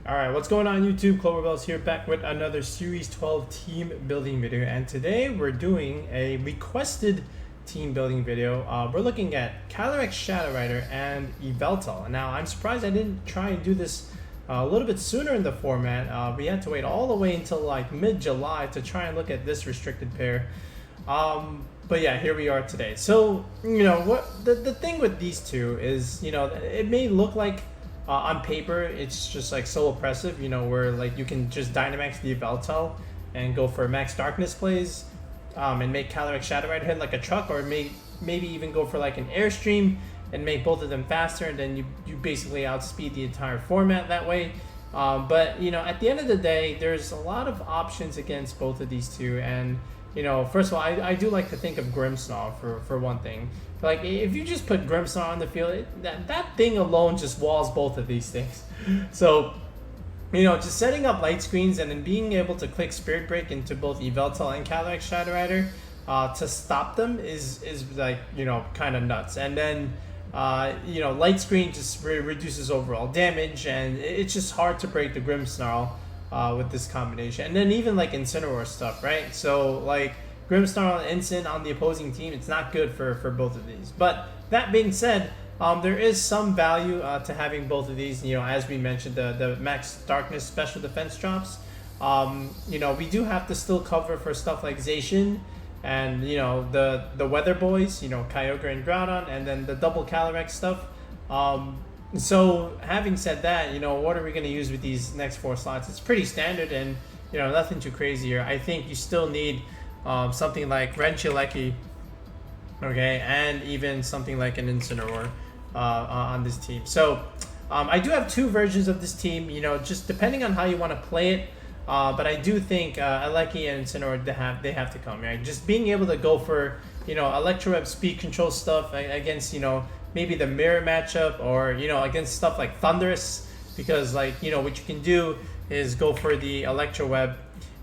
Alright, what's going on YouTube? Cloverbell's here back with another Series 12 team building video, and today we're doing a requested team building video. We're looking at Calyrex Shadow Rider and Yveltal. Now, I'm surprised I didn't try and do this a little bit sooner in the format. We had to wait all the way until like mid-July to try and look at this restricted pair. But yeah, here we are today. So, you know, what the thing with these two is, you know, it may look like on paper it's just like so oppressive, you know, where like you can just dynamax the Yveltal and go for max darkness plays and make Calyrex Shadow Rider hit like a truck, or maybe even go for like an airstream and make both of them faster, and then you basically outspeed the entire format that way. But you know, at the end of the day, there's a lot of options against both of these two. And you know, first of all, I do like to think of Grimmsnarl for one thing. Like, if you just put Grimmsnarl on the field, that thing alone just walls both of these things. So, you know, just setting up light screens and then being able to click Spirit Break into both Yveltal and Calyrex Shadow Rider to stop them is like, you know, kind of nuts. And then, you know, light screen just reduces overall damage, and it's just hard to break the Grimmsnarl with this combination. And then even like Incineroar stuff, right? So like Grimmsnarl and Incin on the opposing team, it's not good for both of these. But that being said, there is some value to having both of these. You know, as we mentioned, the max darkness special defense drops. You know, we do have to still cover for stuff like Zacian and, you know, the weather boys, you know, Kyogre and Groudon, and then the double Calyrex stuff. So having said that, you know, what are we going to use with these next 4 slots? It's pretty standard and, you know, nothing too crazy here. I think you still need something like Regieleki, okay, and even something like an Incineroar on this team. So I do have 2 versions of this team, you know, just depending on how you want to play it. But I do think Eleki and Incineroar, they have to come, right? Just being able to go for, you know, electroweb speed control stuff against, you know, maybe the mirror matchup, or, you know, against stuff like Thunderous, because like, you know, what you can do is go for the electroweb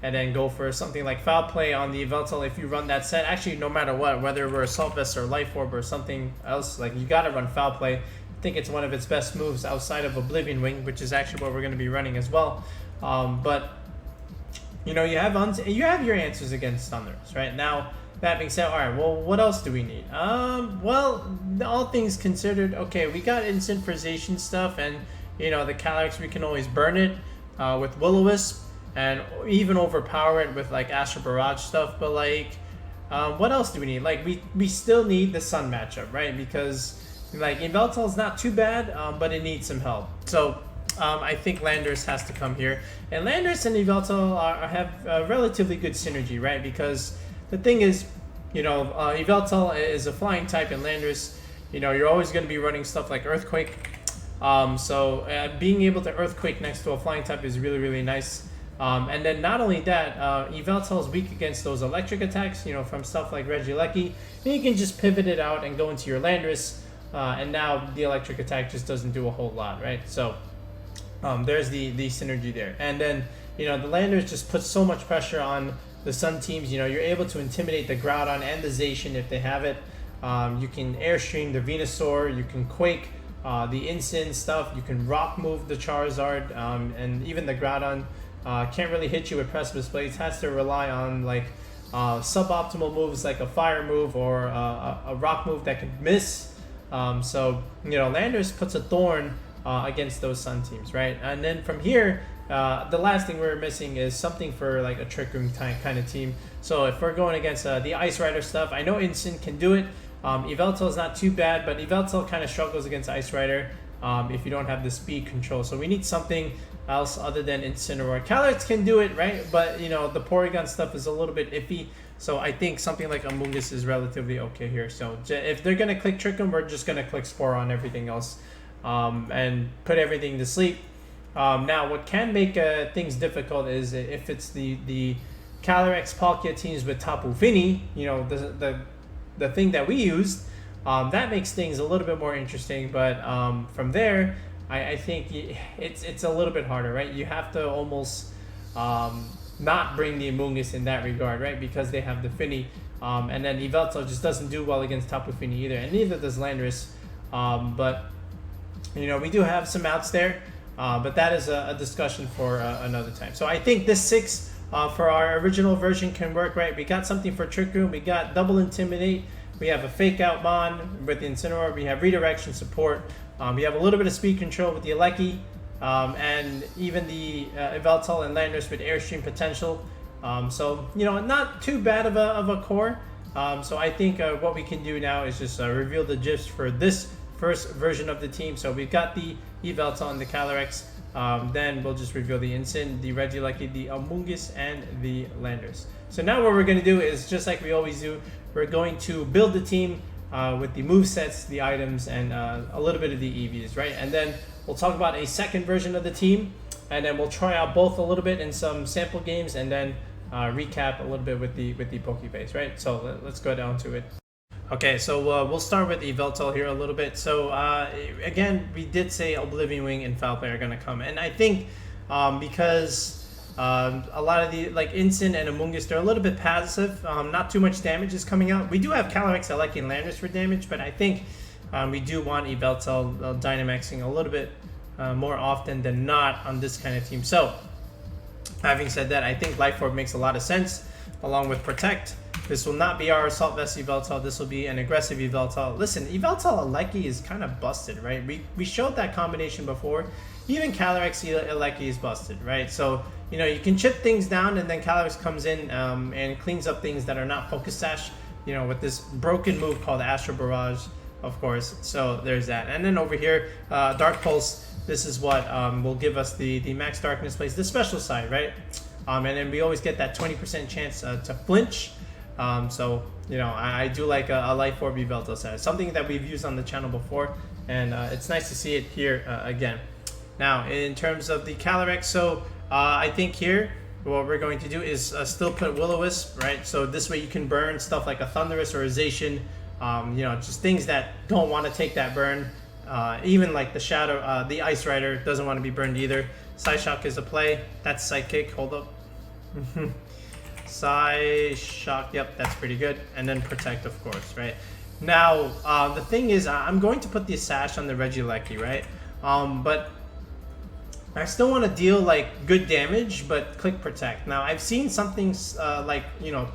and then go for something like Foul Play on the Yveltal if you run that set. Actually, no matter what, whether we're Assault Vest or Life Orb or something else, like, you gotta run Foul Play. I think it's one of its best moves outside of Oblivion Wing, which is actually what we're gonna be running as well. But you know, you have your answers against Thunderous, right? Now, that being said, all right, well, what else do we need? Well, all things considered, okay, we got instant Frization stuff, and, you know, the Calyrex, we can always burn it with Will-O-Wisp, and even overpower it with, like, Astral Barrage stuff. But, like, what else do we need? Like, we still need the Sun matchup, right? Because, like, Yveltal is not too bad, but it needs some help. So, I think Landorus has to come here. And Landorus and Yveltal have relatively good synergy, right? Because the thing is, you know, Yveltal is a flying type, and Landorus, you know, you're always going to be running stuff like Earthquake. So being able to Earthquake next to a flying type is really, really nice. And then not only that, Yveltal is weak against those electric attacks, you know, from stuff like Regieleki. And you can just pivot it out and go into your Landorus, and now the electric attack just doesn't do a whole lot, right? So there's the synergy there. And then, you know, the Landorus just puts so much pressure on the Sun teams. You know, you're able to intimidate the Groudon and the Zacian if they have it. You can Airstream the Venusaur, you can Quake the Incin stuff, you can Rock Move the Charizard, and even the Groudon can't really hit you with Precipice Blades, has to rely on like suboptimal moves like a Fire move or a Rock move that can miss. So, you know, Landorus puts a thorn against those Sun teams, right? And then from here, the last thing we're missing is something for like a Trick Room kind of team. So if we're going against the Ice Rider stuff, I know Incin can do it. Yveltal is not too bad, but Yveltal kind of struggles against Ice Rider if you don't have the speed control. So we need something else other than Incineroar. Calyrex can do it, right? But, you know, the Porygon stuff is a little bit iffy. So I think something like Amoongus is relatively okay here. So if they're going to click Trick Room, we're just going to click Spore on everything else and put everything to sleep. Now, what can make things difficult is if it's the Calyrex Palkia teams with Tapu Fini, you know, the thing that we used, that makes things a little bit more interesting. But from there, I think it's a little bit harder, right? You have to almost not bring the Amoongus in that regard, right? Because they have the Fini, and then Yveltal just doesn't do well against Tapu Fini either, and neither does Landorus. But, you know, we do have some outs there. but that is a discussion for another time. So I think this 6 for our original version can work, right? We got something for Trick Room, we got double Intimidate, we have a Fake Out Bond with the Incineroar, we have redirection support, we have a little bit of speed control with the Yveltal, and even the Yveltal and Landorus with Airstream potential. So, you know, not too bad of a core. So I think what we can do now is just reveal the GIFs for this first version of the team. So we've got the Yveltal and the Calyrex. Then we'll just reveal the Incin, the Regieleki, the Amoongus, and the Landorus. So now what we're going to do is, just like we always do, we're going to build the team with the movesets, the items, and a little bit of the EVs, right? And then we'll talk about a second version of the team, and then we'll try out both a little bit in some sample games, and then recap a little bit with the Pokepastes, right? So let's go down to it. Okay, so we'll start with Yveltal here a little bit. So again, we did say Oblivion Wing and Foul Play are going to come, and I think because a lot of the, like Incin and Amoongus, they're a little bit passive. Not too much damage is coming out. We do have Calyrex and Landorus for damage, but I think we do want Yveltal dynamaxing a little bit more often than not on this kind of team. So having said that, I think Life Orb makes a lot of sense along with Protect. This will not be our Assault Vest Yveltal. This will be an aggressive Yveltal. Listen, Yveltal Aleki is kind of busted, right? We showed that combination before. Even Calyrex Aleki is busted, right? So, you know, you can chip things down, and then Calyrex comes in and cleans up things that are not Pokesash, you know, with this broken move called Astral Barrage, of course. So there's that. And then over here, Dark Pulse. This is what will give us the Max Darkness plays, the special side, right? And then we always get that 20% chance to flinch. So, you know, I do like a Life Orb Yveltal set. Something that we've used on the channel before, and it's nice to see it here again. Now, in terms of the Calyrex, so I think here what we're going to do is still put Will-O-Wisp, right? So this way you can burn stuff like a Thundurus or a Zacian, you know, just things that don't want to take that burn. Even like the Shadow, the Ice Rider doesn't want to be burned either. Psyshock is a play. That's Psychic. Hold up. Psyshock, yep, that's pretty good. And then Protect, of course, right? Now, the thing is, I'm going to put the Sash on the Regieleki, right? But I still want to deal like good damage, but click Protect. Now, I've seen something like, you know,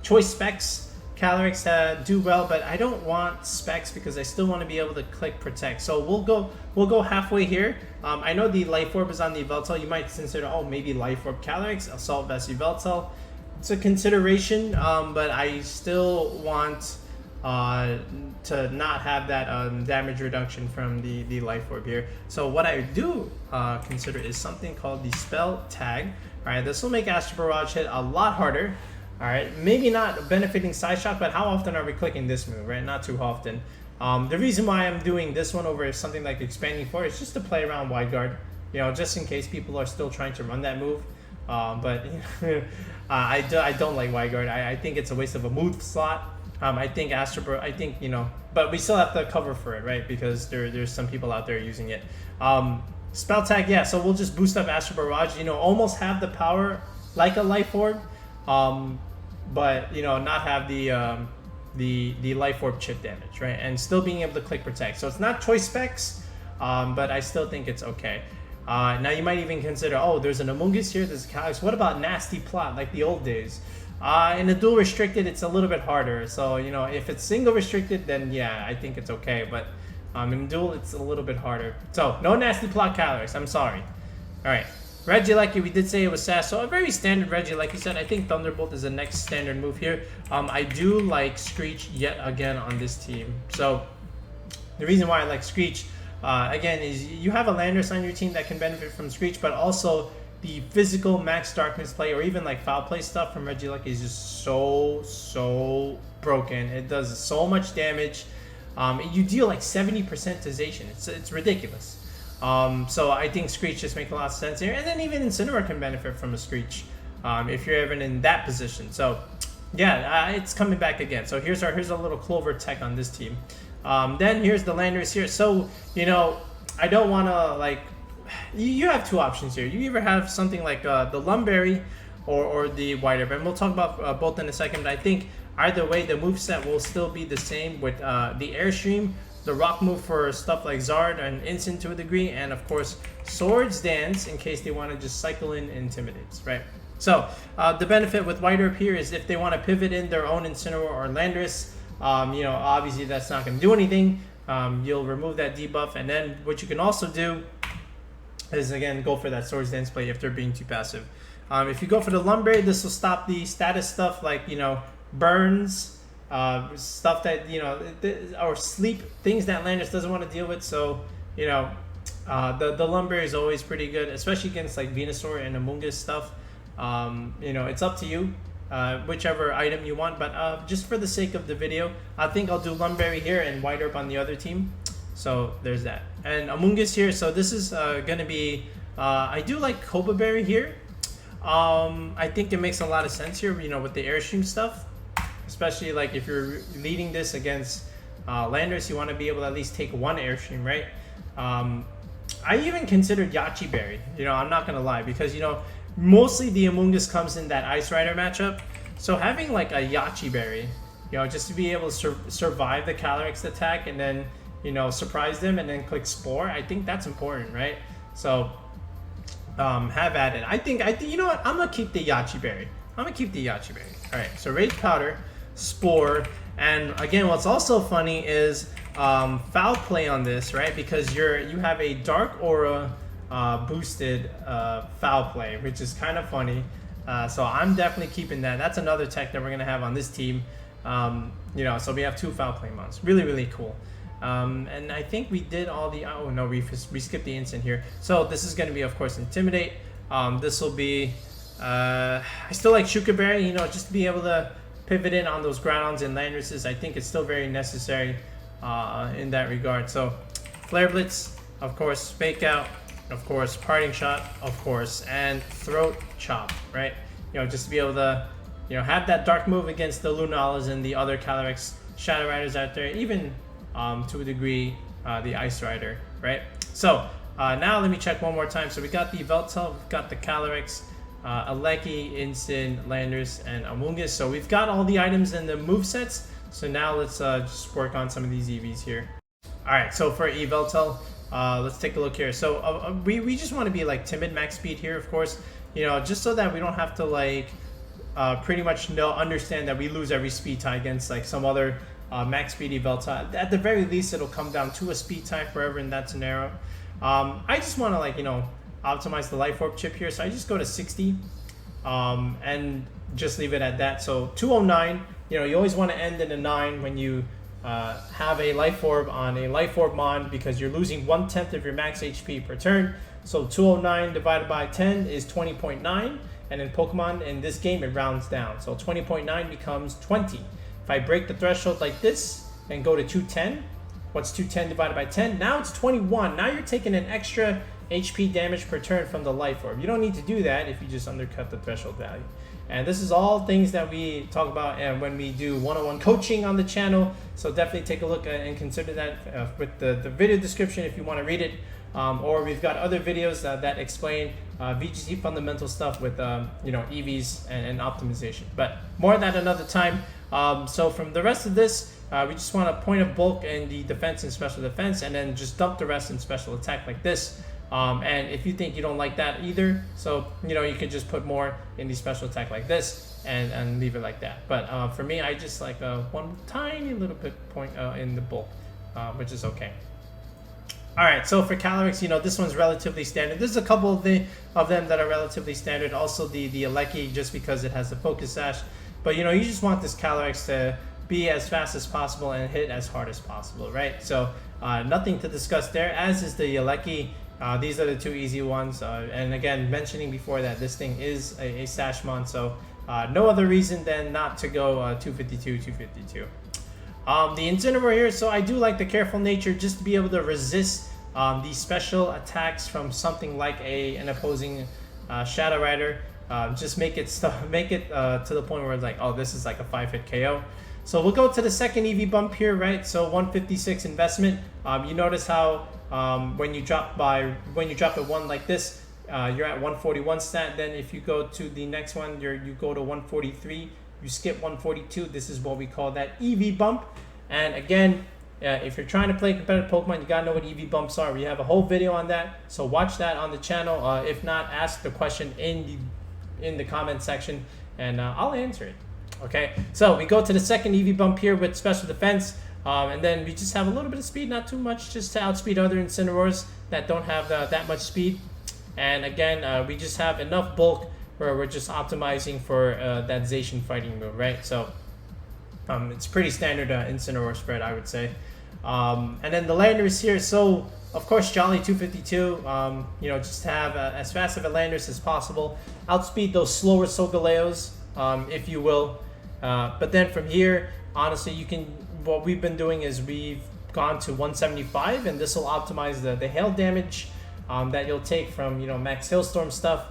Choice Specs Calyrex do well, but I don't want Specs because I still want to be able to click Protect. So we'll go halfway here. I know the Life Orb is on the Yveltal. You might consider, oh, maybe Life Orb Calyrex, Assault Vest Yveltal. It's a consideration, but I still want to not have that damage reduction from the Life Orb here. So what I do consider is something called the Spell Tag. All right, this will make Astral Barrage hit a lot harder. All right, maybe not benefiting Psyshock, but how often are we clicking this move, right? Not too often. The reason why I'm doing this one over something like Expanding Force is just to play around Wide Guard, you know, just in case people are still trying to run that move. But I don't like Wide Guard. I think it's a waste of a move slot. I think you know, but we still have to cover for it, right? Because there's some people out there using it. Spell Tag, yeah, so we'll just boost up Astral Barrage, you know, almost have the power like a Life Orb, but, you know, not have the Life Orb chip damage, right? And still being able to click Protect. So it's not Choice Specs, but I still think it's okay. Now you might even consider, oh, there's an Amoongus here, there's a Calyrex. What about Nasty Plot, like the old days? In a dual restricted, it's a little bit harder. So, you know, if it's single restricted, then yeah, I think it's okay. But in dual, it's a little bit harder. So, no Nasty Plot Calyrex, I'm sorry. Alright, Regieleki, we did say it was Sash. So, a very standard Regieleki set. I think Thunderbolt is the next standard move here. I do like Screech yet again on this team. So, the reason why I like Screech, again, is you have a Landorus on your team that can benefit from Screech, but also the physical Max Darkness play or even like Foul Play stuff from Regieleki is just so broken. It does so much damage. You deal like 70% to Zacian. It's ridiculous. So I think Screech just makes a lot of sense here. And then even Incineroar can benefit from a Screech if you're ever in that position. So yeah, it's coming back again. So here's a little Clover tech on this team. Then here's the Landorus here. So, you know, I don't want to like... You have two options here. You either have something like the Lumberry or the White Herb. And we'll talk about both in a second. But I think either way, the moveset will still be the same with the Airstream the rock move for stuff like Zard and Instant to a degree, and of course Swords Dance in case they want to just cycle in Intimidates, right? So the benefit with White Herb here is if they want to pivot in their own Incineroar or Landorus, you know, obviously that's not going to do anything. You'll remove that debuff, and then what you can also do is again go for that Swords Dance play if they're being too passive. If you go for the Lumberry, this will stop the status stuff like, you know, burns, stuff that, you know, or sleep, things that Landorus doesn't want to deal with. So, you know, the Lumberry is always pretty good, especially against like Venusaur and Amoongus stuff. You know, it's up to you, whichever item you want, but just for the sake of the video, I think I'll do Lumberry here and White Herb on the other team. So there's that. And Amoongus here, so this is gonna be, I do like Copa Berry here. I think it makes a lot of sense here, you know, with the Airstream stuff, especially like if you're leading this against Landorus, you want to be able to at least take one Airstream, right? I even considered Yachi Berry, you know, I'm not gonna lie, because, you know, mostly the Amoongus comes in that Ice Rider matchup, so having like a Yachi Berry, you know, just to be able to survive the Calyrex attack and then, you know, surprise them and then click Spore, I think that's important, right? So have at it. I think you know what, I'm gonna keep the Yachi Berry. All right, so Rage Powder, Spore, and again, what's also funny is foul play on this, right? Because you have a Dark Aura boosted foul play, which is kind of funny. So I'm definitely keeping that. That's another tech that we're gonna have on this team. You know, so we have 2 foul play mons. Really cool. And I think we did all the, oh no, we skipped the instant here. So this is going to be, of course, Intimidate. This will be, I still like Shuka Berry, you know, just to be able to pivot in on those Groudons and Landoruses. I think it's still very necessary in that regard. So Flare Blitz, of course, Fake Out, of course, Parting Shot, of course, and Throat Chop, right? You know, just to be able to, you know, have that dark move against the Lunalas and the other Calyrex Shadow Riders out there, even to a degree, the Ice Rider, right? So now let me check one more time. So we got the Yveltal, we've got the Calyrex, Aleki, Incin, Landorus, and Amoongus. So we've got all the items in the movesets. So now let's just work on some of these EVs here. All right, so for Yveltal, let's take a look here. So we just want to be like timid max speed here, of course, you know, just so that we don't have to like pretty much understand that we lose every speed tie against like some other max speed Yveltal. At the very least, it'll come down to a speed tie forever in that scenario. I just want to, like, you know, optimize the Life Orb chip here, so I just go to 60 and just leave it at that. So 209, you know, you always want to end in a 9 when you have a Life Orb on a Life Orb Mon, because you're losing 1/10 of your max HP per turn. So 209 divided by 10 is 20.9, and in Pokemon in this game it rounds down, so 20.9 becomes 20. If I break the threshold like this and go to 210, what's 210 divided by 10? Now it's 21. Now you're taking an extra HP damage per turn from the Life Orb. You don't need to do that if you just undercut the threshold value. And this is all things that we talk about and when we do one-on-one coaching on the channel. So definitely take a look and consider that with the video description if you want to read it. Or we've got other videos that explain VGC fundamental stuff with you know, EVs and optimization. But more of that another time. So from the rest of this, we just want a point of bulk in the defense and special defense, and then just dump the rest in special attack like this. And if you think you don't like that either, so, you know, you could just put more in the special attack like this and leave it like that. But for me, I just like one tiny little bit point in the bulk, which is okay. All right, so for Calyrex, you know, this one's relatively standard. There's a couple of them that are relatively standard. Also the Aleki, just because it has the Focus Sash. But, you know, you just want this Calyrex to be as fast as possible and hit as hard as possible, right? So nothing to discuss there, as is the Yveltal. These are the 2 easy ones. And again, mentioning before that this thing is a Sash Mon, so no other reason than not to go 252, 252. The Incineroar here, so I do like the careful nature just to be able to resist the special attacks from something like an opposing Shadow Rider. Just make it to the point where it's like, oh, this is like a 5-hit KO. So we'll go to the second EV bump here, right? So 156 investment. You notice how when you drop a 1 like this, you're at 141 stat. Then if you go to the next one, you go to 143. You skip 142. This is what we call that EV bump. And again, if you're trying to play competitive Pokemon, you gotta know what EV bumps are. We have a whole video on that, so watch that on the channel. If not, ask the question in the comment section, and I'll answer it. Okay, so we go to the second EV bump here with special defense, and then we just have a little bit of speed, not too much, just to outspeed other Incineroars that don't have that much speed. And again, we just have enough bulk where we're just optimizing for that Zacian fighting move, right? So it's pretty standard Incineroar spread, I would say. And then the Landorus here, so of course Jolly 252, you know, just have as fast of a Landorus as possible, outspeed those slower Solgaleos, if you will. But then from here, honestly, you can, what we've been doing is we've gone to 175, and this will optimize the hail damage that you'll take from, you know, max hailstorm stuff.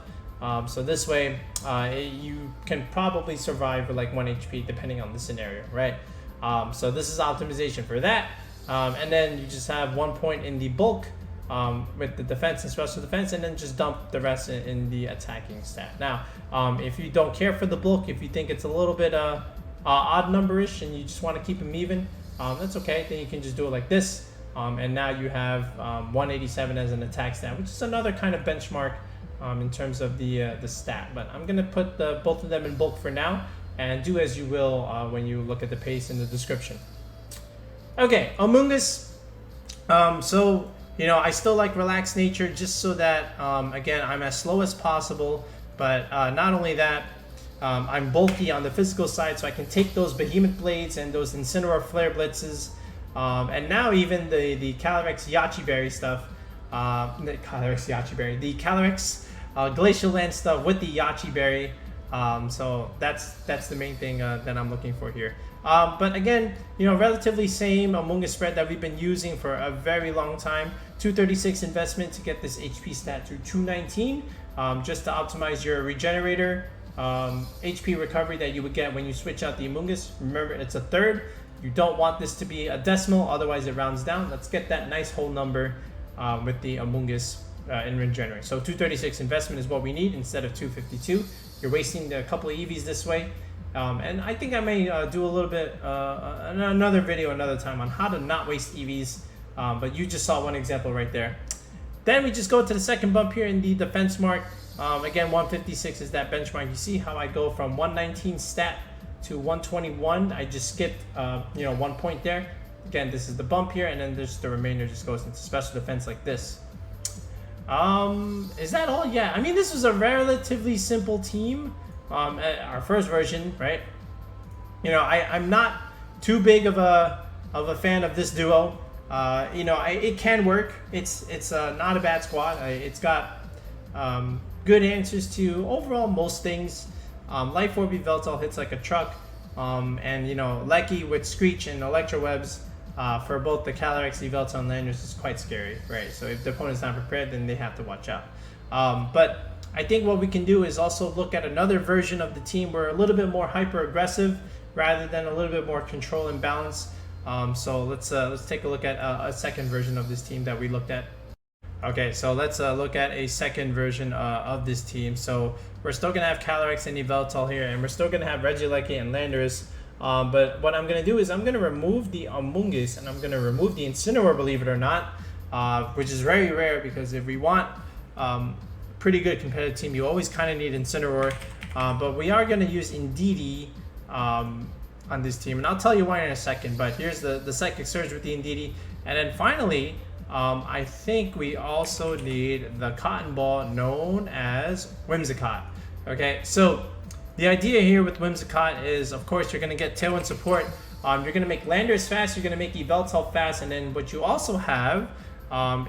So this way, you can probably survive with like 1 HP depending on the scenario, right? So this is optimization for that. And then you just have 1 point in the bulk with the defense and special defense, and then just dump the rest in the attacking stat. Now, if you don't care for the bulk, if you think it's a little bit odd number-ish and you just want to keep them even, that's okay. Then you can just do it like this. And now you have 187 as an attack stat, which is another kind of benchmark in terms of the stat. But I'm going to put both of them in bulk for now, and do as you will when you look at the pace in the description. Okay, Amoongus. So, you know, I still like relaxed nature just so that, again, I'm as slow as possible. But not only that, I'm bulky on the physical side, so I can take those Behemoth Blades and those Incineroar Flare Blitzes. And now even the Calyrex Yachi Berry stuff, the Calyrex Glacial Land stuff with the Yachi Berry. So that's the main thing that I'm looking for here. But again, you know, relatively same Amoongus spread that we've been using for a very long time. 236 investment to get this HP stat to 219, just to optimize your regenerator HP recovery that you would get when you switch out the Amoongus. Remember, it's a third. You don't want this to be a decimal, otherwise it rounds down. Let's get that nice whole number with the Amoongus in regenerate. So 236 investment is what we need instead of 252. You're wasting a couple of EVs this way. And I think I may do a little bit, another video another time on how to not waste EVs. But you just saw one example right there. Then we just go to the second bump here in the defense mark. Again, 156 is that benchmark. You see how I go from 119 stat to 121. I just skipped, you know, 1 point there. Again, this is the bump here, and then the remainder just goes into special defense like this. Is that all? Yeah, I mean, this was a relatively simple team. Our first version, right? You know, I'm not too big of a fan of this duo. You know, it can work. It's not a bad squad. It's got good answers to overall most things. Life Orb Yveltal hits like a truck, and you know, Leki with Screech and electrowebs for both the Calyrex, Yveltal, and Landorus is quite scary, right? So if the opponent's not prepared, then they have to watch out. But I think what we can do is also look at another version of the team where a little bit more hyper aggressive rather than a little bit more control and balance. So let's take a look at a second version of this team that we looked at. Okay, so let's look at a second version of this team. So we're still going to have Calyrex and Yveltal here, and we're still going to have Regieleki and Landorus. But what I'm going to do is I'm going to remove the Amoongus, and I'm going to remove the Incineroar, believe it or not, which is very rare because if we want pretty good competitive team, you always kind of need Incineroar. But we are going to use Indeedee on this team, and I'll tell you why in a second. But here's the Psychic Surge with the Indeedee. And then finally, I think we also need the Cotton Ball known as Whimsicott. Okay, so the idea here with Whimsicott is, of course, you're going to get Tailwind support. You're going to make Landorus fast, you're going to make Yveltal fast, and then what you also have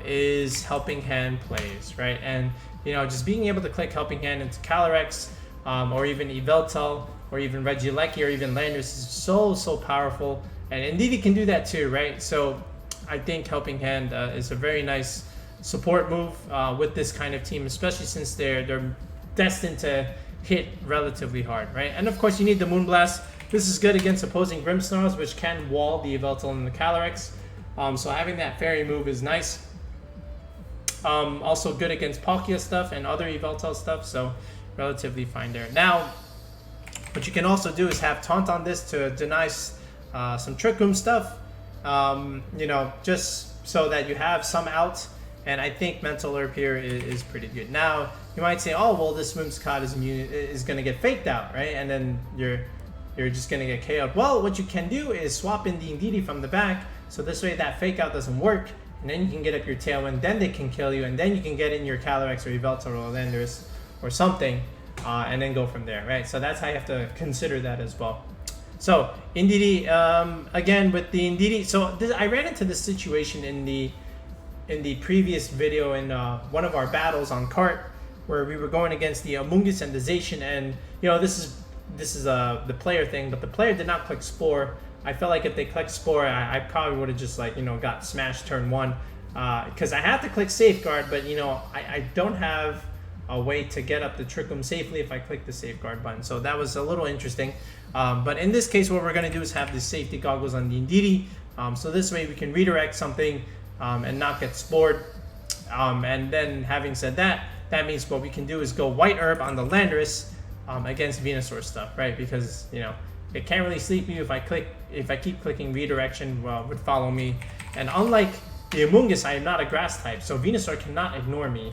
is Helping Hand plays, right? And, you know, just being able to click Helping Hand into Calyrex, or even Yveltal, or even Regieleki, or even Landorus is so powerful. And Indeedee can do that too, right? So I think Helping Hand is a very nice support move with this kind of team, especially since they're destined to hit relatively hard, right? And of course, you need the Moonblast. This is good against opposing Grimmsnarls, which can wall the Yveltal and the Calyrex. So having that fairy move is nice. Also good against Palkia stuff and other Yveltal stuff, so relatively fine there. Now, what you can also do is have Taunt on this to deny some Trick Room stuff. you know, just so that you have some out. And I think Mental Herb here is pretty good. Now, you might say, oh, well, this Whimsicott is going to get faked out, right? And then you're just going to get KO'd. Well, what you can do is swap in the Indeedee from the back, so this way that fake out doesn't work, and then you can get up your Tailwind, then they can kill you, and then you can get in your Calyrex or Yveltal Landorus or something, and then go from there, right? So that's how you have to consider that as well. So Indeedee, again with the Indeedee, so I ran into this situation in the previous video in one of our battles on cart, where we were going against the Amoongus and the Zacian, and you know, this is the player thing, but the player did not click Spore. I felt like if they clicked Spore, I probably would have just, like, you know, got smashed turn one, because I had to click Safeguard, but you know, I don't have a way to get up the Trick Room safely if I click the Safeguard button. So that was a little interesting. But in this case, what we're going to do is have the safety goggles on the Indeedee, so this way we can redirect something and not get spored. And then having said that, that means what we can do is go White Herb on the Landorus against Venusaur stuff, right? Because, you know, it can't really sleep me if I keep clicking redirection, would follow me. And unlike the Amoongus, I am not a grass type, so Venusaur cannot ignore me,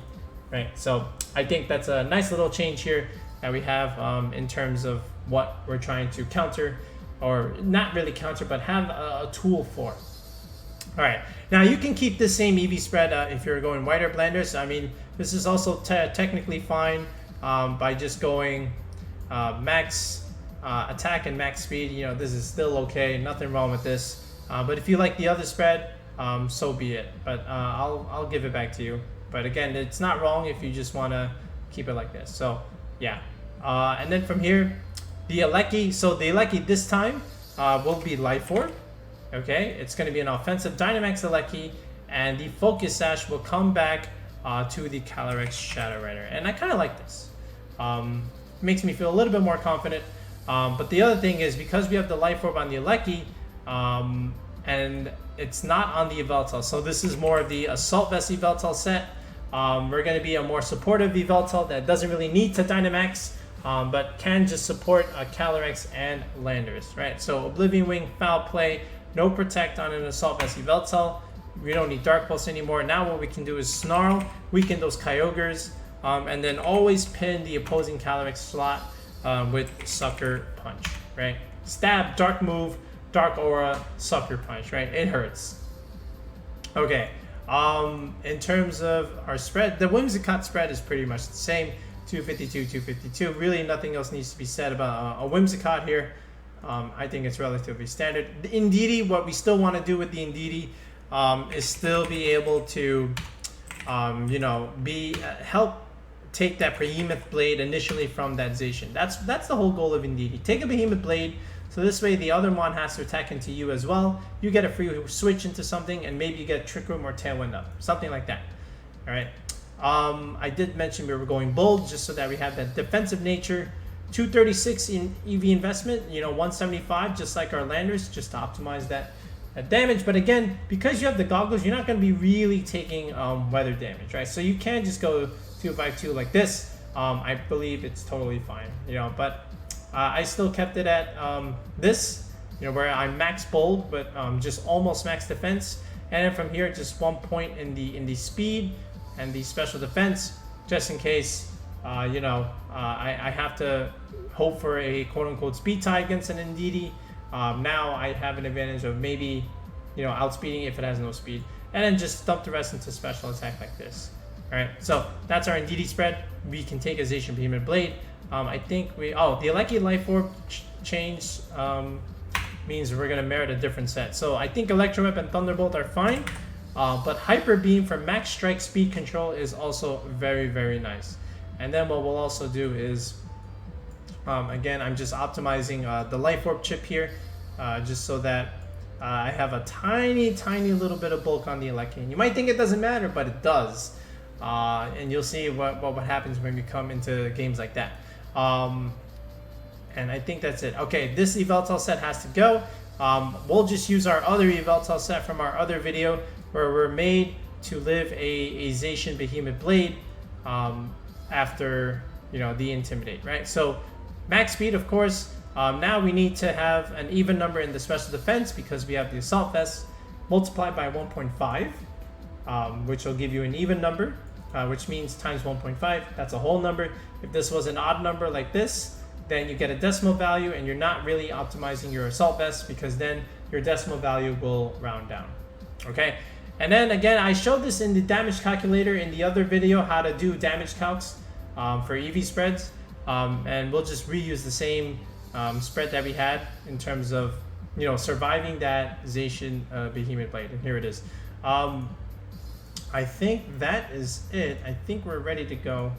right? So I think that's a nice little change here that we have in terms of what we're trying to counter, or not really counter, but have a tool for. All right, now you can keep this same EV spread if you're going White Herb Landorus. I mean, this is also technically fine by just going max attack and max speed. You know, this is still okay, nothing wrong with this. But if you like the other spread, so be it. But I'll give it back to you. But again, it's not wrong if you just want to keep it like this. So yeah, and then from here, the Yveltal. So the Yveltal this time will be Life Orb. Okay, it's going to be an offensive Dynamax Yveltal, and the Focus Sash will come back to the Calyrex Shadow Rider. And I kind of like this. Makes me feel a little bit more confident. But the other thing is, because we have the Life Orb on the Yveltal, and it's not on the Yveltal, so this is more of the Assault Vest Yveltal set. We're going to be a more supportive Yveltal that doesn't really need to Dynamax, but can just support Calyrex and Landorus, right? So Oblivion Wing, Foul Play, no Protect on an Assault Vest Yveltal. We don't need Dark Pulse anymore. Now what we can do is Snarl, weaken those Kyogres, and then always pin the opposing Calyrex slot with Sucker Punch, right? Stab, Dark Move, Dark Aura, Sucker Punch, right? It hurts. Okay, in terms of our spread, the Whimsicott spread is pretty much the same. 252, 252. Really nothing else needs to be said about a Whimsicott here. I think it's relatively standard. The Indeedee, what we still want to do with the Indeedee is still be able to, you know, help take that Behemoth Blade initially from that Zacian. That's the whole goal of Indeedee. Take a Behemoth Blade, so this way the other one has to attack into you as well. You get a free switch into something, and maybe you get Trick Room or Tailwind up, something like that. All right. I did mention we were going bold just so that we have that defensive nature. 236 in EV investment, you know, 175 just like our Landorus, just to optimize that damage. But again, because you have the goggles, you're not going to be really taking weather damage, right? So you can just go 252 like this. I believe it's totally fine, you know, but I still kept it at this, you know, where I'm max bold, but just almost max defense. And then from here, just 1 point in the speed and the special defense, just in case, you know, I have to hope for a quote-unquote speed tie against an Indeedee. Now I have an advantage of maybe, you know, outspeeding if it has no speed, and then just dump the rest into special attack like this. All right, so that's our Indeedee spread. We can take a Zacian Behemoth Blade. I think the Yveltal Life Orb change means we're gonna merit a different set. So I think Electroweb and Thunderbolt are fine, but Hyper Beam for max strike speed control is also very, very nice. And then what we'll also do is, again, I'm just optimizing the Life Orb chip here, just so that I have a tiny, tiny little bit of bulk on the Yveltal. You might think it doesn't matter, but it does. And you'll see what happens when we come into games like that. And I think that's it. Okay, this Yveltal set has to go. We'll just use our other Yveltal set from our other video, where we're made to live a Zacian Behemoth Blade after, you know, the Intimidate, right? So max speed, of course. Now we need to have an even number in the special defense because we have the Assault Vest. multiplied by 1.5, which will give you an even number, which means times 1.5, that's a whole number. If this was an odd number like this, then you get a decimal value, and you're not really optimizing your assault vest, because then your decimal value will round down. Okay, and then again, I showed this in the damage calculator in the other video, how to do damage calcs for EV spreads, and we'll just reuse the same spread that we had in terms of, you know, surviving that Zacian Behemoth Blade. And here it is. I think that is it. I think we're ready to go.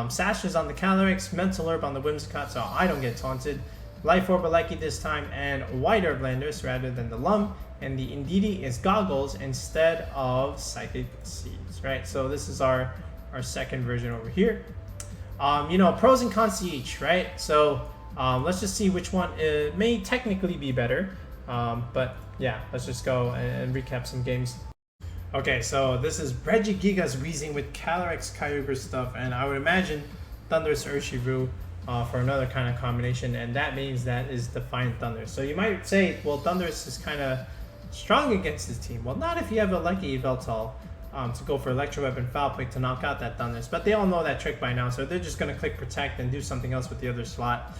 Sash is on the Calyrex, Mental Herb on the Whimsicott, so I don't get taunted. Life Orb Yveltal this time, and White Herb Landorus rather than the Lum, and the Indeedee is Goggles instead of Psychic Seeds, right? So this is our second version over here. You know, pros and cons to each, right? So let's just see which one may technically be better. But yeah, let's just go and recap some games. Okay, so this is Regieleki Wheezing with Calyrex Kyogre stuff, and I would imagine Thunderous Urshifu for another kind of combination, and that means that is Defiant Thunder. So you might say, well, Thunderous is kind of strong against this team. Well, not if you have a lucky Yveltal to go for Electroweb and Foul Play to knock out that Thunderous, but they all know that trick by now, so they're just going to click Protect and do something else with the other slot.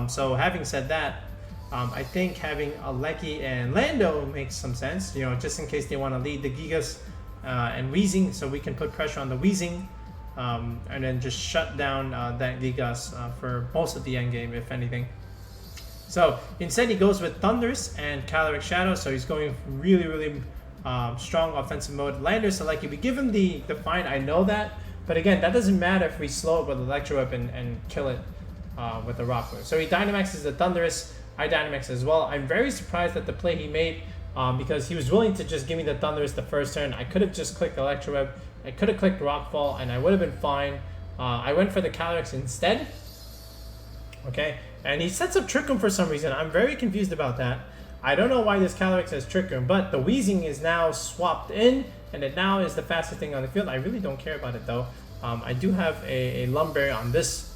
So having said that, I think having Aleki and Lando makes some sense, you know, just in case they want to lead the Gigas and Wheezing, so we can put pressure on the Wheezing and then just shut down that Gigas for most of the end game, if anything. So instead he goes with Thundurus and Calyrex Shadow, so he's going really strong offensive mode. Landorus, Aleki, we give him the Defiant, I know that, but again, that doesn't matter if we slow it with Electroweb and kill it with the Rock Wave. So he Dynamaxes the Thundurus, I Dynamax as well. I'm very surprised at the play he made because he was willing to just give me the Thundurus the first turn. I could have just clicked Electroweb, I could have clicked Rockfall, and I would have been fine. I went for the Calyrex instead. Okay, and he sets up Trick Room for some reason. I'm very confused about that. I don't know why this Calyrex has Trick Room, but the Wheezing is now swapped in, and it now is the fastest thing on the field. I really don't care about it though. I do have a Lumberry on this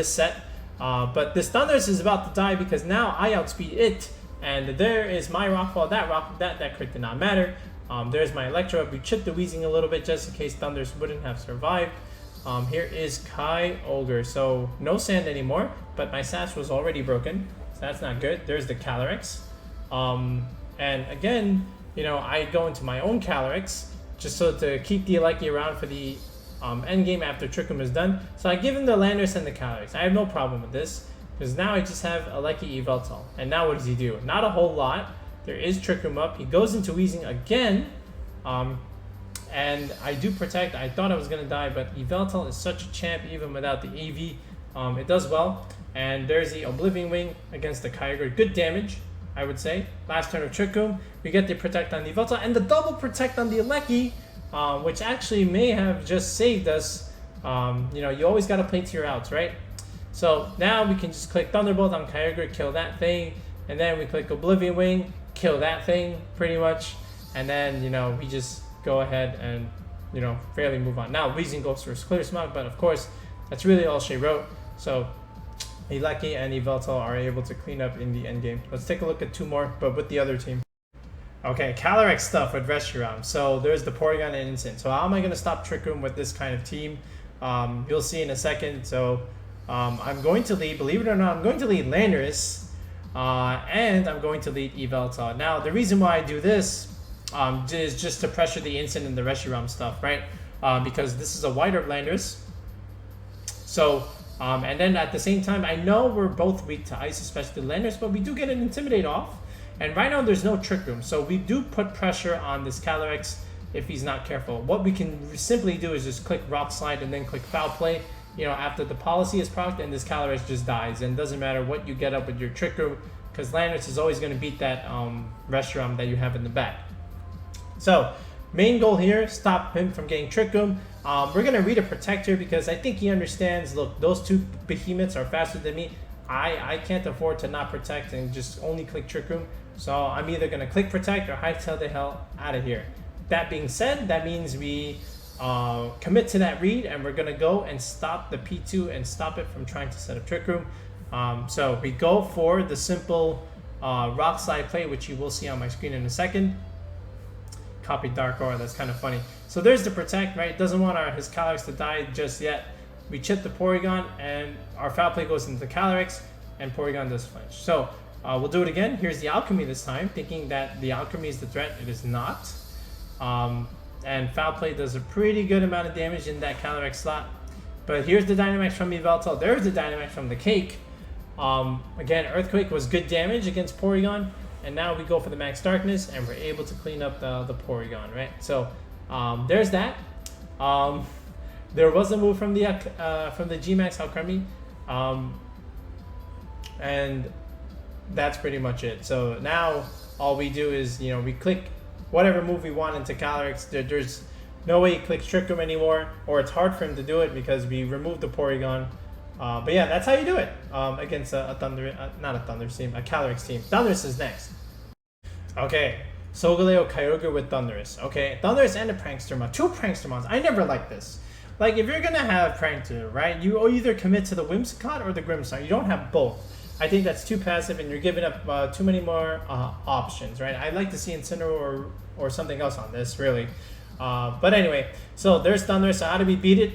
set. But this Thundurus is about to die because now I outspeed it, and there is my Rockfall. That crit did not matter. There's my Electroweb. We chipped the Wheezing a little bit just in case Thundurus wouldn't have survived. Here is Kyogre. So no sand anymore, but my Sash was already broken, so that's not good. There's the Calyrex. And again, you know, I go into my own Calyrex just so to keep the Aleki around for the end game after Trick Room is done. So I give him the Landorus and the Calyrex. I have no problem with this because now I just have Aleki Yveltal. And now what does he do? Not a whole lot. There is Trick Room up. He goes into Wheezing again. And I do Protect. I thought I was going to die, but Yveltal is such a champ even without the AV. It does well. And there's the Oblivion Wing against the Kyogre. Good damage, I would say. Last turn of Trick Room. We get the Protect on the Yveltal and the double Protect on the Aleki. Which actually may have just saved us. You know, you always got to play to your outs, right? So now we can just click Thunderbolt on Kyogre, kill that thing, and then we click Oblivion Wing, kill that thing, pretty much, and then, you know, we just go ahead and, you know, fairly move on. Now Wheezing goes for Clear Smog, but of course, that's really all she wrote. So Aleki and Yveltal are able to clean up in the end game. Let's take a look at two more, but with the other team. Okay, Calyrex stuff with Reshiram. So there's the Porygon and Instant. So how am I going to stop Trick Room with this kind of team? You'll see in a second. So I'm going to lead, believe it or not, I'm going to lead Landorus. And I'm going to lead Yveltal. Now, the reason why I do this is just to pressure the Instant and the Reshiram stuff, right? Because this is a White Herb Landorus. So, and then at the same time, I know we're both weak to Ice, especially Landorus, but we do get an Intimidate off. And right now there's no Trick Room, so we do put pressure on this Calyrex if he's not careful. What we can simply do is just click Rock Slide and then click Foul Play, you know, after the policy is procced, and this Calyrex just dies. And it doesn't matter what you get up with your Trick Room, because Landorus is always going to beat that Reshiram that you have in the back. So main goal here, stop him from getting Trick Room. We're going to read a Protector because I think he understands, look, those two behemoths are faster than me. I can't afford to not Protect and just only click Trick Room. So I'm either going to click Protect or hightail the hell out of here. That being said, that means we commit to that read, and we're going to go and stop the P2 and stop it from trying to set up Trick Room. So we go for the simple Rock Slide play, which you will see on my screen in a second. copy Dark Aura. That's kind of funny. So there's the protect, right? Doesn't want his Calyrex to die just yet. We chip the Porygon, and our foul play goes into the Calyrex, and Porygon does flinch. So we'll do it again. Here's the Alchemy this time, thinking that the Alchemy is the threat. It is not. And foul play does a pretty good amount of damage in that Calyrex slot. But here's the Dynamax from Yveltal. There's the Dynamax from the Cake. Again, Earthquake was good damage against Porygon, and now we go for the Max Darkness, and we're able to clean up the Porygon, right? So there's that. There was a move from the G-Max Alchemy, and that's pretty much it. So now all we do is, we click whatever move we want into Calyrex. There's no way he clicks Trick Room anymore, or it's hard for him to do it because we removed the Porygon. But yeah, that's how you do it against a Calyrex team. Thundurus is next. Okay, Solgaleo Kyogre with Thundurus. Okay, Thundurus and a Prankster. Two Prankster. I never liked this. Like, if you're gonna have Prankster, right, you either commit to the Whimsicott or the Grimmsnarl. You don't have both. I think that's too passive, and you're giving up too many more options, right? I'd like to see Incineroar or something else on this, really. But anyway, so there's Thundurus. So how do we beat it?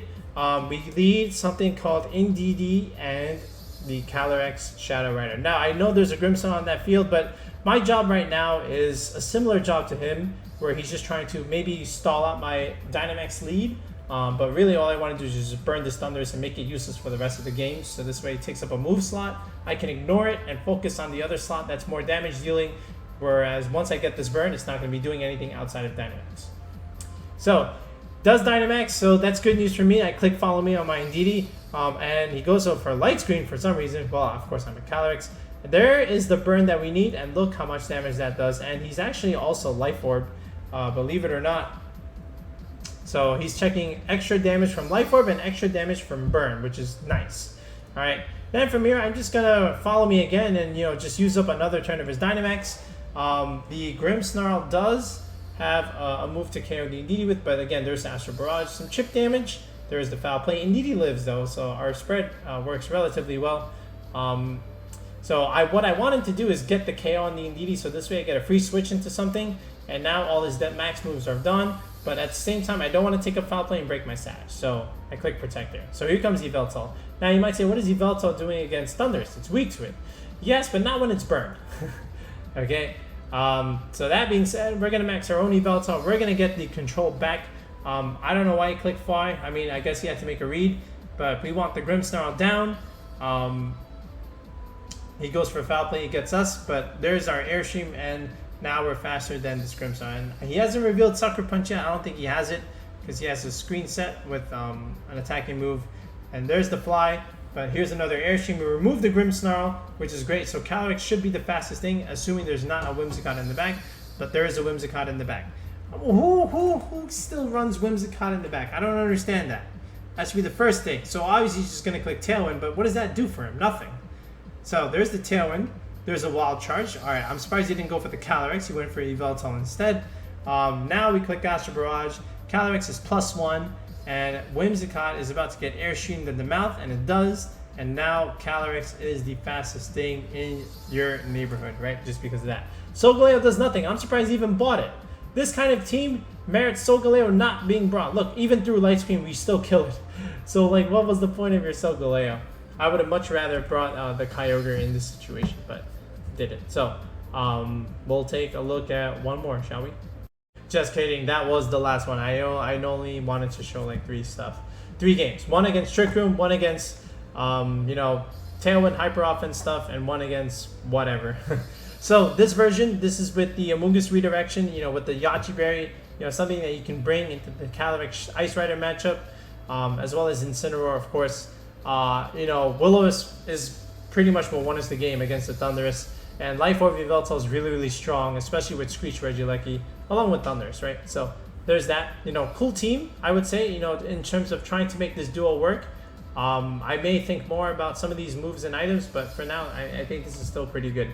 We lead something called Indeedee and the Calyrex Shadow Rider. Now, I know there's a Grimmsnarl on that field, but my job right now is a similar job to him, where he's just trying to maybe stall out my Dynamax lead. But really all I want to do is just burn this Thundurus and make it useless for the rest of the game. So this way it takes up a move slot. I can ignore it and focus on the other slot that's more damage dealing. Whereas once I get this burn, it's not going to be doing anything outside of Dynamax. So, does Dynamax, so that's good news for me. I click follow me on my Indeedee, and he goes over for Light Screen for some reason. Well, of course I'm a Calyrex. There is the burn that we need, and look how much damage that does. And he's actually also Life Orb, believe it or not. So he's checking extra damage from Life Orb and extra damage from Burn, which is nice. All right. Then from here, I'm just gonna follow me again and just use up another turn of his Dynamax. The Grimmsnarl does have a move to KO the Indeedee with, but again, there's Astral Barrage, some chip damage. There is the foul play. Indeedee lives though, so our spread works relatively well. So what I wanted to do is get the KO on the Indeedee, so this way I get a free switch into something, and now all his max moves are done. But at the same time, I don't want to take up foul play and break my sash, so I click Protect there. So here comes Yveltal. Now you might say, what is Yveltal doing against Thundurus? It's weak to it. Yes, but not when it's burned. Okay. So that being said, we're gonna max our own Yveltal. We're gonna get the control back. I don't know why he clicked Fly. I mean, I guess he had to make a read, but we want the Grimmsnarl down. He goes for foul play, he gets us, but there's our Airstream, and now we're faster than this Grimmsnarl. And he hasn't revealed Sucker Punch yet. I don't think he has it, because he has a screen set with an attacking move. And there's the Fly, but here's another Airstream. We remove the Grimmsnarl, which is great. So Calyrex should be the fastest thing, assuming there's not a Whimsicott in the back, but there is a Whimsicott in the back. Who still runs Whimsicott in the back? I don't understand that. That should be the first thing. So obviously he's just going to click Tailwind, but what does that do for him? Nothing. So there's the Tailwind. There's a Wild Charge. All right, I'm surprised he didn't go for the Calyrex. He went for Yveltal instead. Now we click Astral Barrage. Calyrex is +1, and Whimsicott is about to get Airstreamed in the mouth, and it does. And now Calyrex is the fastest thing in your neighborhood, right? Just because of that. Solgaleo does nothing. I'm surprised he even bought it. This kind of team merits Solgaleo not being brought. Look, even through Light Screen, we still kill it. So, like, what was the point of your Solgaleo? I would have much rather brought the Kyogre in this situation, but didn't. So, we'll take a look at one more, shall we? Just kidding. That was the last one. I only wanted to show like 3 games. One against Trick Room, one against, Tailwind Hyper Offense stuff, and one against whatever. So this version, this is with the Amoongus redirection, with the Yachi Berry, something that you can bring into the Calyrex Ice Rider matchup, as well as Incineroar, of course. Will-O-Wisp is pretty much what won us the game against the Thundurus, and Life Orb Yveltal is really, really strong, especially with Screech Regieleki, along with Thundurus, right? So there's that. Cool team, I would say, in terms of trying to make this duo work. I may think more about some of these moves and items, but for now, I think this is still pretty good.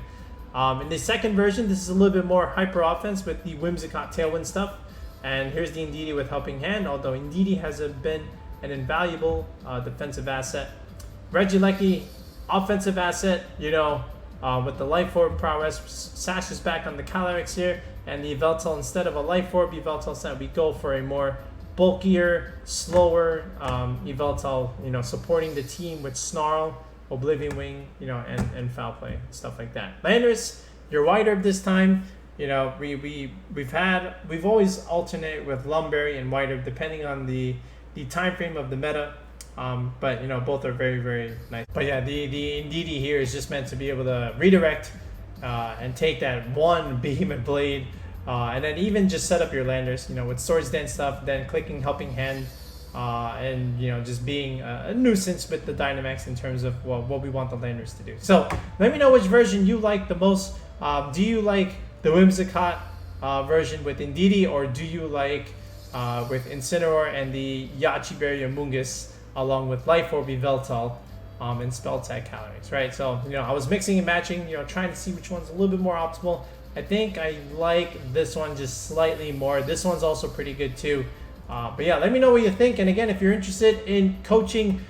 In the second version, this is a little bit more hyper offense with the Whimsicott Tailwind stuff. And here's the Indeedee with Helping Hand, although Indeedee has been an invaluable defensive asset. Regieleki, offensive asset, with the Life Orb prowess. Sashes back on the Calyrex here, and the Yveltal, instead of a Life Orb Yveltal set, we go for a more bulkier, slower Yveltal, you know, supporting the team with Snarl, Oblivion Wing, you know, and Foul Play, stuff like that. Landorus, your White Herb this time. You know, we've always alternate with Lumberry and White Herb depending on the time frame of the meta. But you know, both are very, very nice. But yeah, the Indeedee here is just meant to be able to redirect and take that one Behemoth Blade, and then even just set up your Landorus, you know, with Swords Dance stuff, then clicking Helping Hand, and you know, just being a nuisance with the Dynamax in terms of what we want the Landorus to do. So let me know which version you like the most. Do you like the Whimsicott version with Indeedee, or do you like with Incineroar and the Yachi Berry Amoongus, along with Life Orb Yveltal and Spell Tag Calyrex, right? So, you know, I was mixing and matching, you know, trying to see which one's a little bit more optimal. I think I like this one just slightly more. This one's also pretty good too. But yeah, let me know what you think. And again, if you're interested in coaching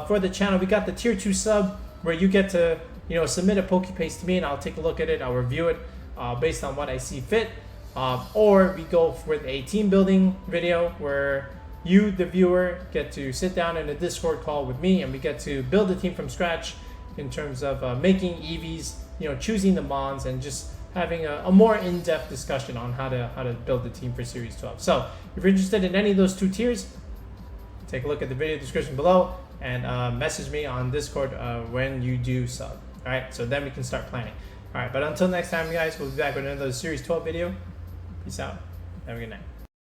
for the channel, we got the tier 2 sub where you get to, you know, submit a Pokepaste to me and I'll take a look at it. I'll review it based on what I see fit. Or we go with a team building video where you, the viewer, get to sit down in a Discord call with me and we get to build a team from scratch in terms of making EVs, you know, choosing the Mons, and just having a more in-depth discussion on how to build the team for Series 12. So if you're interested in any of those 2 tiers, take a look at the video description below and message me on Discord when you do sub. All right, so then we can start planning. All right, but until next time, guys, we'll be back with another Series 12 video. Peace out. Have a good night.